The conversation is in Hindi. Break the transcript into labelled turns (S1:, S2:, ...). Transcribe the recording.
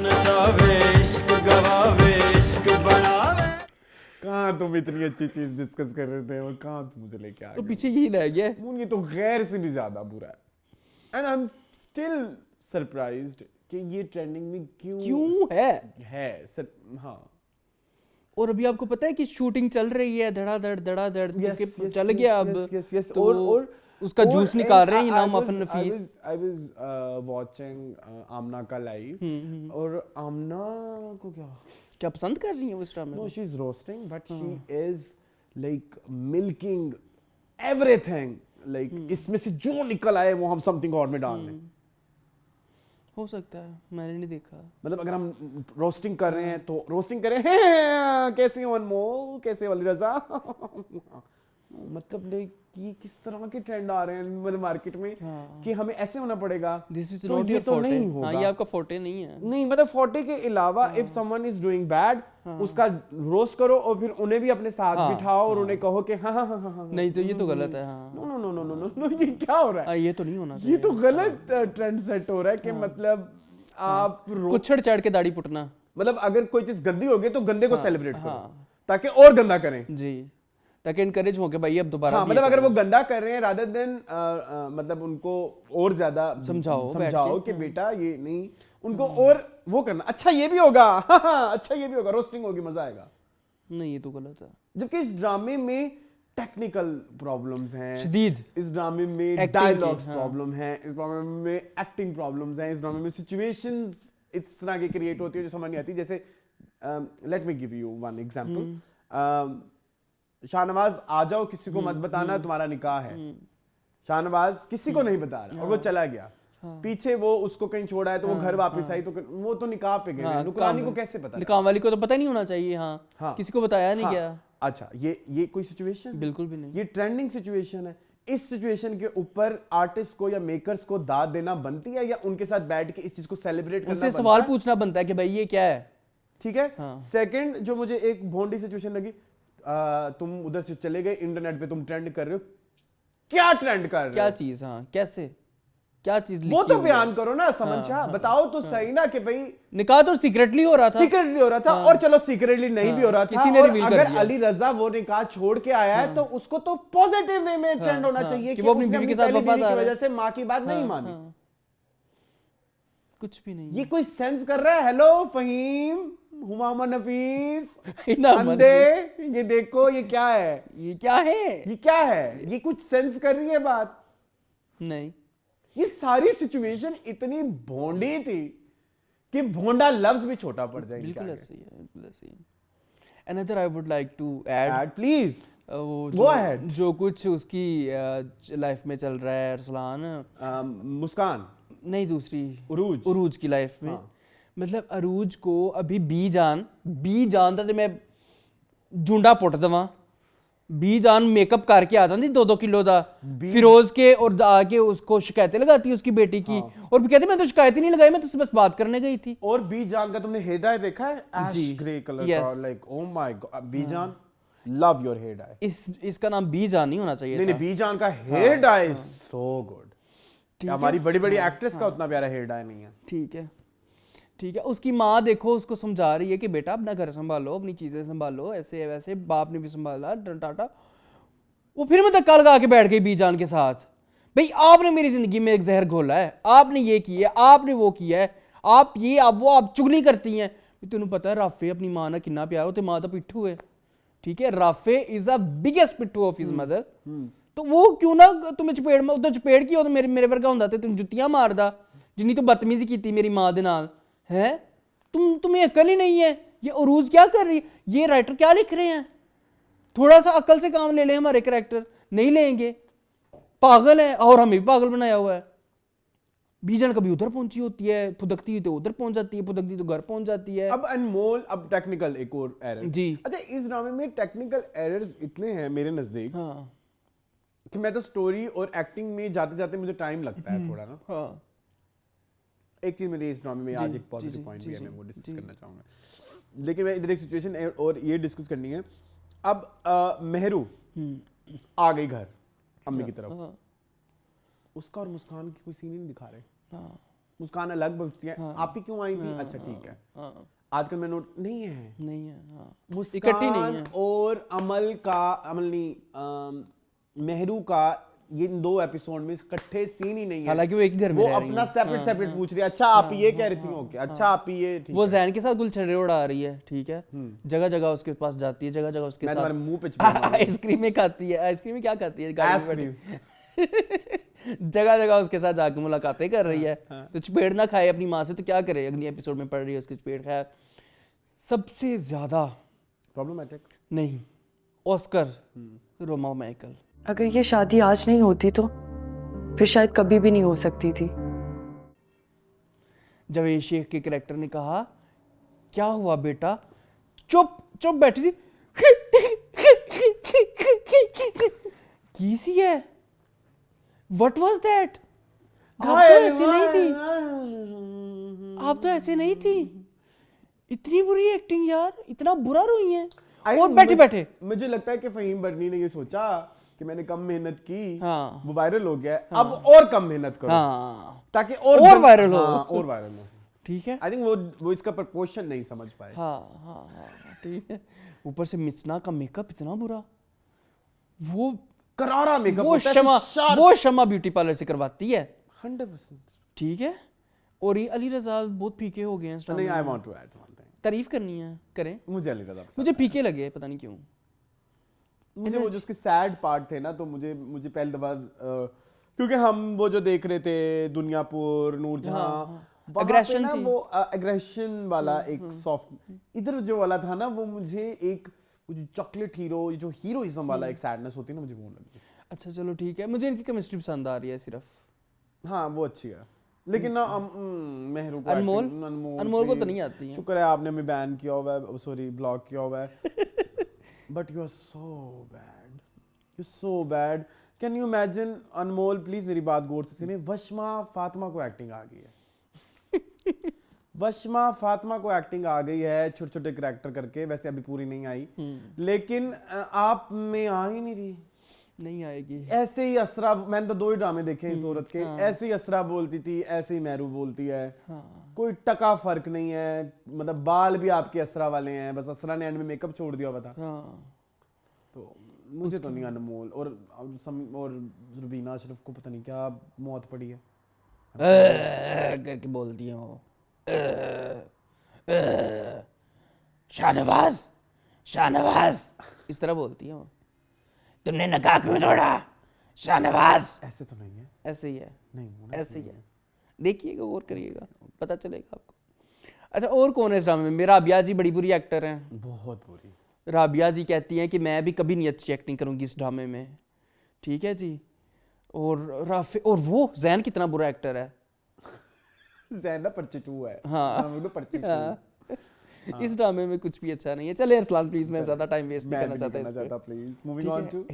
S1: नचावे इश्क गवावे इश्क बनावे।
S2: कहाँ तुम इतनी अच्छी चीज डिस्कस कर रहे थे और कहाँ तुम मुझे लेके आ
S3: तो
S2: गए?
S3: पीछे यही रह गया है।
S2: मून ये तो गैर से भी ज्यादा बुरा है and I am still surprised कि ये ट्रेंडिंग में
S3: क्यों है?
S2: हाँ
S3: और अभी आपको पता है कि शूटिंग चल रही है धड़ाधड़ धड़ाधड़
S2: Yes,
S3: के
S2: yes,
S3: चल
S2: yes,
S3: गया
S2: yes,
S3: अब
S2: yes, yes.
S3: तो
S2: और
S3: उसका जूस
S2: and
S3: निकाल रहे हैं
S2: I
S3: इनाम
S2: was-
S3: often Nafees.
S2: I was watching आमना का लाइव और आमना को
S3: क्या पसंद कर रही है वो इस ड्रामे
S2: no
S3: को?
S2: she's roasting but she is like milking everything like इसमें से जो निकल आए वो हम समथिंग और में डाल दें।
S3: हो सकता है, मैंने नहीं देखा।
S2: मतलब अगर हम रोस्टिंग कर रहे हैं तो रोस्टिंग करें हैं कैसे हो अनमोल, कैसे हो अली रजा मतलब लाइक ये किस तरह के ट्रेंड आ रहे हैं मतलब मार्केट में कि हमें ऐसे होना पड़ेगा।
S3: दिस इज
S2: तो
S3: नॉट
S2: ये
S3: योर
S2: तो
S3: फोर्टे।
S2: नहीं
S3: हाँ,
S2: होगा।
S3: ये आपका फोर्टे नहीं है।
S2: नहीं मतलब 40 के अलावा if someone is doing bad उसका रोस्ट करो और फिर उन्हें भी अपने साथ बिठाओ और उन्हें कहो कि हाँ हाँ हाँ हाँ
S3: नहीं तो ये तो गलत है। हाँ
S2: no no no no no no ये क्या हो रहा है?
S3: ये तो नहीं होना
S2: ये
S3: चाहिए।
S2: तो गलत ट्रेंड सेट हो रहा है कि मतलब आप
S3: कुछड़ चढ़ के दाढ़ी पुटना।
S2: मतलब अगर कोई चीज गंदी होगी तो गंदे को सेलिब्रेट करो ताकि और गंदा करें।
S3: जी, ताकि इनकरेज हो के भाई अब दोबारा
S2: हाँ
S3: भी
S2: मतलब
S3: ये
S2: अगर
S3: करो।
S2: वो गंदा कर रहे हैं रादर देन मतलब उनको और ज्यादा
S3: समझाओ बैठ
S2: समझाओ
S3: के।
S2: कि बेटा ये नहीं उनको और वो करना अच्छा ये भी होगा अच्छा ये भी होगा रोस्टिंग होगी मजा आएगा।
S3: नहीं ये तो गलत है।
S2: जबकि इस ड्रामे में टेक्निकल प्रॉब्लम्स हैं
S3: शदीद।
S2: इस ड्रामे में
S3: Acting
S2: डायलॉग्स
S3: की, हाँ।
S2: प्रॉब्लम है, इस ड्रामे में एक्टिंग प्रॉब्लम्स हैं, इस ड्रामे में सिचुएशंस इस तरह की क्रिएट होती है जो समझ नहीं आती। जैसे let me give you one example. Shahnawaz आ जाओ किसी को मत बताना तुम्हारा निकाह है। शाहनवाज किसी को नहीं बता रहा और वो चला गया। पीछे वो उसको कहीं छोड़ा है तो वो घर वापस आई तो वो तो निकाह पे गए हैं, नुकरानी को कैसे पता?
S3: निकाह वाली को तो पता नहीं होना चाहिए। हाँ, किसी को बताया नहीं गया।
S2: अच्छा ये कोई सिचुएशन?
S3: बिल्कुल भी नहीं।
S2: ये ट्रेंडिंग सिचुएशन है। इस सिचुएशन के ऊपर आर्टिस्ट को या मेकर्स को दाद देना बनती है या उनके साथ बैठ के इस चीज को सेलिब्रेट करना
S3: उनसे
S2: बनता
S3: सवाल
S2: है?
S3: पूछना बनता है कि भाई ये क्या है।
S2: ठीक है। सेकंड जो मुझे एक भोंडी सिचुएशन लगी, तुम उधर से चले गए इंटरनेट पे तुम ट्रेंड कर रहे हो। क्या ट्रेंड कर रहे हो?
S3: क्या चीज? हाँ कैसे? क्या चीज
S2: वो तो बयान करो ना समझा। बताओ तो सही ना कि भाई
S3: निकाह तो सीक्रेटली हो रहा था।
S2: सीक्रेटली हो रहा था और चलो सीक्रेटली नहीं भी हो रहा था
S3: किसी ने
S2: और
S3: रिवील कर
S2: अगर
S3: दिया।
S2: अली रजा वो निकाह छोड़ के आया है तो उसको तो पॉजिटिव वे में ट्रेंड होना चाहिए
S3: कि वो अपनी
S2: उसने
S3: बीवी के साथ
S2: पहली बीवी
S3: वफादार
S2: की
S3: है।
S2: वजह से माँ की बात नहीं मानी।
S3: कुछ भी नहीं।
S2: ये कोई सेंस कर रहा है? हेलो फहीम, हुमामा नफीस,
S3: इनाम
S2: अंधे, ये देखो ये क्या है?
S3: ये क्या है?
S2: ये क्या है? ये कुछ सेंस कर रही है बात?
S3: नहीं।
S2: ये सारी सिचुएशन इतनी भोंडी थी कि भोंडा लफ्ज भी छोटा पड़ जाए।
S3: बिल्कुल ऐसे ही है, बिल्कुल ऐसे ही है। Another I would like to add
S2: please
S3: वो
S2: Go ahead.
S3: जो कुछ उसकी लाइफ में चल रहा है अरसलान,
S2: मुस्कान,
S3: नहीं दूसरी
S2: उरूज
S3: की लाइफ में। मतलब अरूज को अभी बी जान था ते मैं जुंडा पुट दवा। बी जान मेकअप करके आ जाती 2-2 किलो दा फिरोज के और आके उसको शिकायतें लगाती उसकी बेटी की और भी कहती मैं तो शिकायत ही नहीं लगाई, मैं तो बस बात करने गई थी।
S2: और बी जान का तुमने हेयर डाई देखा है? ऐश ग्रे कलर का,
S3: Yes.
S2: Like oh my god. बी जान लव योर हेयर डाई।
S3: इसका नाम बी जान नहीं होना चाहिए
S2: नहीं
S3: था।
S2: बी जान का hair dye is so good. हमारी बड़ी बड़ी एक्ट्रेस का उतना प्यारा हेयर डाई नहीं है।
S3: ठीक है, ठीक है। उसकी माँ देखो उसको समझा रही है कि बेटा अपना घर संभालो, अपनी चीजें संभालो, ऐसे वैसे। बाप ने भी संभाला टाटा। वो फिर मैं धक्का लगा के बैठ गई बीजान के साथ। भाई आपने मेरी जिंदगी में एक जहर घोला है, आपने ये किया है, आपने वो किया है, आप ये आप वो आप चुगली करती हैं। तेन पता है राफे अपनी माँ ना कितना प्यार हो, माँ तो पिट्ठू है। ठीक है, राफे इज द बिगेस्ट पिट्ठू ऑफ हिज मदर। तो वो क्यों ना तुम्हें चपेड़ में उधर चपेड़ की हो तो मेरे वर्गा होंदा ते तुम जुत्तियां मारदा जिन्नी तो बदतमीजी की मेरी माँ दे नाल है। तुम्हें अकल ही नहीं है। ये उरूज क्या कर रही है? ये राइटर क्या लिख रहे हैं? थोड़ा सा अकल से काम ले लें। हमारे कैरेक्टर नहीं लेंगे, पागल है और हमें भी पागल बनाया हुआ है। बीजन कभी उधर पहुंची होती है, फुदकती तो उधर पहुंच जाती है, फुदकती तो घर पहुंच जाती है।
S2: अब अनमोल, अब टेक्निकल एक और एरर
S3: जी।
S2: अच्छा, इस ड्रामे में टेक्निकल एरर्स इतने हैं मेरे नजदीक कि मैं तो स्टोरी और एक्टिंग में जाते जाते मुझे टाइम लगता है थोड़ा ना। एक चीज मेरे इस ड्रामे में आज एक पॉजिटिव पॉइंट भी है, मैं वो डिस्कस करना चाहूंगा। लेकिन मैं इधर एक सिचुएशन और ये डिस्कस करनी है। अब मेहरू आ गई घर अम्मी की तरफ, उसका और मुस्कान की कोई सीन ही नहीं दिखा रहे। मुस्कान अलग पूछती है आप ही क्यों आई थी, अच्छा ठीक है।
S3: हाँ
S2: आजकल मैं नोट नहीं है
S3: नहीं है, हाँ
S2: मुस्कान
S3: नहीं है।
S2: और अमल नहीं मेहरू का ये इन 2 एपिसोड में इकट्ठे सीन ही नहीं है।
S3: हालांकि वो एक ही घर में
S2: वो
S3: रह रही
S2: अपना
S3: हैं।
S2: सेपरेट पूछ रही है, अच्छा आप ये कह रही थी, ओके अच्छा आप ये ठीक
S3: वो
S2: है।
S3: जैन के साथ गुलछड़े उड़ा रही है, ठीक है, जगह जगह उसके पास जाती है, जगह जगह उसके
S2: मैं
S3: साथ
S2: तुम्हारे मुंह पे चिपका
S3: आइसक्रीम में खाती है, आइसक्रीम में क्या खाती है गाड़ी में बैठी। जगह जगह उसके साथ जाके मुलाकातें कर रही है। तो चपेट ना खाए अपनी माँ से तो क्या करे, अगली एपिसोड में पड़ रही है उसकी चपेट। खैर सबसे ज्यादा
S2: प्रॉब्लमेटिक
S3: नहीं, ऑस्कर रोमा माइकल।
S4: अगर ये शादी आज नहीं होती तो फिर शायद कभी भी नहीं हो सकती थी।
S3: जावेद शेख के कैरेक्टर ने कहा क्या हुआ बेटा, चुप चुप बैठी थी की सी है, व्हाट वाज दैट, आप तो ऐसी नहीं थी, आप तो ऐसे नहीं थी, इतनी बुरी एक्टिंग यार, इतना बुरा रोई है। और बैठे बैठे
S2: मुझे लगता है कि फहीम बर्नी ने ये सोचा कि मैंने कम मेहनत की,
S3: हाँ।
S2: वो वायरल हो गया है, अब और कम मेहनत करो
S3: हाँ
S2: ताकि
S3: और वायरल हो।
S2: हाँ, और वायरल हो।
S3: ठीक है,
S2: आई थिंक वो इसका प्रपोर्शन नहीं समझ पाए।
S3: हाँ हाँ हाँ ठीक है। ऊपर से मिचना का मेकअप इतना बुरा, वो
S2: करारा मेकअप
S3: वो
S2: होता है,
S3: शमा
S2: sharp।
S3: वो शमा ब्यूटी पार्लर से करवाती है
S2: 100%।
S3: ठीक है। और ये अली रजा बहुत फीके हो गए हैं इस
S2: नहीं,
S3: ड्रामे
S2: आई
S3: में।
S2: Want to add something.
S3: तारीफ करनी है करें,
S2: मुझे अली रजा पसंद
S3: मुझे फीके लगे पता नहीं क्यों।
S2: मुझे वो जो उसके सैड पार्ट थे ना, तो मुझे पहली दफा क्योंकि हम वो जो देख रहे थे दुनियापुर नूरजहां, वहाँ पे
S3: Aggression
S2: ना
S3: थी।
S2: वो एग्रेशन वाला एक सॉफ्ट, इधर जो वाला था ना वो मुझे एक वो जो चॉकलेट हीरो, जो हीरोइज्म वाला एक सैडनेस होती है ना, मुझे वो लगी।
S3: अच्छा चलो ठीक है, मुझे इनकी केमिस्ट्री पसंद आ रही है सिर्फ।
S2: हाँ वो अच्छी है, लेकिन ना मेहरू को
S3: अनमोल?
S2: acting-
S3: अनमोल को तो
S2: please।
S3: नहीं आती है।
S2: शुक्र है आपने हमें बैन किया हुआ है, सॉरी ब्लॉक किया हुआ है। But you are so bad, you so bad. Can you imagine Anmol, please मेरी बात गौर से सुनिए, वशमा फातिमा को एक्टिंग आ गई है। वशमा फातिमा को एक्टिंग आ गई है छोटे छोटे करैक्टर करके, वैसे अभी पूरी नहीं आई, लेकिन आप में आ ही नहीं रही।
S3: नहीं आएगी।
S2: ऐसे ही असरा, मैंने तो 2 ही ड्रामे देखे इस औरत के, ऐसे ही असरा बोलती थी, ऐसे ही मेहरू बोलती है, कोई टका फर्क नहीं है, मतलब बाल भी आपके असरा वाले हैं, बस असरा ने एंड में मेकअप छोड़ दिया हुआ था।
S3: हाँ
S2: तो मुझे तो नहीं, अनमोल और रुबीना अशरफ को पता नहीं क्या मौत पड़ी है।
S3: करके बोलती है वो, शाहनवाज शाहनवाज इस तरह बोलती है वो, तुमने नकाह क्यों तोड़ा शाहनवाज,
S2: ऐसे तो नहीं है,
S3: ऐसे ही है,
S2: नहीं होना
S3: ऐसे ही है, देखिएगा और करिएगा पता चलेगा आपको। अच्छा और कौन है इस ड्रामे में? मेरा राबिया जी बड़ी बुरी एक्टर हैं,
S2: बहुत बुरी।
S3: राबिया जी कहती हैं कि मैं भी कभी नहीं अच्छी एक्टिंग करूंगी इस ड्रामे में, ठीक है जी। और वो जैन कितना बुरा एक्टर है,
S2: ज़ैन ना परचिटू है।
S3: हाँ।
S2: वो तो परचिटू।
S3: हाँ। इस ड्रामे में कुछ भी अच्छा नहीं है। चले अरसलान प्लीज, मैं ज्यादा टाइम वेस्ट नहीं
S2: मैं
S3: करना
S2: भी
S3: चाहता
S2: नहीं
S3: इस
S2: करना
S3: पे।
S2: चाहता, प्लीज मूविंग ऑन टू